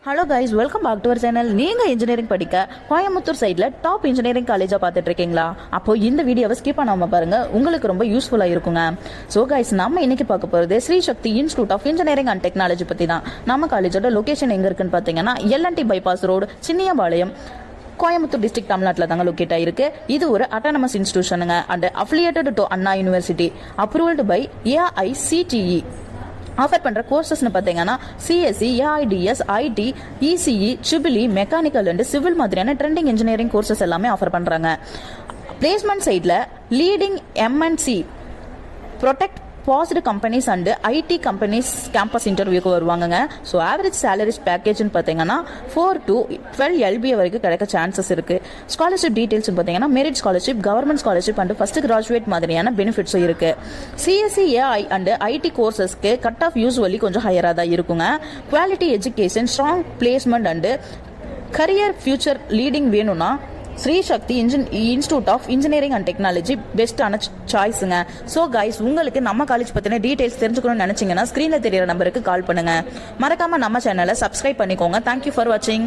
Hello guys, welcome back to our channel. நீங்கள் engineering படிக்க கோயம்புத்தூர் சைடில் டாப் இன்ஜினியரிங் காலேஜாக பார்த்துட்டு இருக்கீங்களா? அப்போ இந்த வீடியோவை ஸ்கிப் பண்ணாமல் பாருங்க, உங்களுக்கு ரொம்ப யூஸ்ஃபுல்லாக இருக்குங்க. ஸோ கைஸ், நம்ம இன்னைக்கு பார்க்க போகிறது Shri Sakthi Institute of Engineering and Technology பற்றி தான். நம்ம காலேஜோட லொகேஷன் எங்கே இருக்குன்னு பார்த்தீங்கன்னா, LNT bypass road, Chinniyampalayam, Coimbatore district, தமிழ்நாட்டில் தாங்க லொக்கேட் ஆயிருக்கு. இது ஒரு அட்டானமஸ் இன்ஸ்டிடியூஷனுங்க and affiliated to Anna University, approved by AICTE. Offer பண்ணுற கோர்சஸ்னு பார்த்தீங்கன்னா CSC, AIDS, IT, ECE, triple E, mechanical and civil மாதிரியான ட்ரெண்டிங் இன்ஜினியரிங் கோர்சஸ் எல்லாமே ஆஃபர் பண்ணுறாங்க. பிளேஸ்மெண்ட் சைடில் leading MNC product based companies and IT companies campus இன்டர்வியூக்கு வருவாங்க. ஸோ ஆவரேஜ் சேலரிஸ் பேக்கேஜ்னு பார்த்தீங்கன்னா 4 to 12 LBA வரைக்கும் கிடைக்க சான்சஸ் இருக்கு. ஸ்காலர்ஷிப் டீடைல்ஸ் பார்த்தீங்கன்னா merit scholarship, government scholarship and first graduate மாதிரியான பெனிஃபிட்ஸும் இருக்கு. சிஎஸ்சி, ஏஐ அண்ட் ஐடி கோர்சஸ்க்கு கட் ஆஃப் யூஸ்வலி கொஞ்சம் ஹையராக தான் இருக்குங்க. Quality education, strong placement and career future leading வேணும்னா Shri Sakthi Institute of Engineering and Technology பெஸ்டான சாய்ஸுங்க. ஸோ கைஸ், உங்களுக்கு நம்ம காலேஜ் பற்றின டீடைல்ஸ் தெரிஞ்சுக்கணும்னு நினைச்சீங்கன்னா ஸ்க்ரீனில் தெரியிற நம்பருக்கு கால் பண்ணுங்க. மறக்காம நம்ம சேனலை சப்ஸ்கிரைப் பண்ணிக்கோங்க. தேங்க்யூ ஃபார் வாட்சிங்.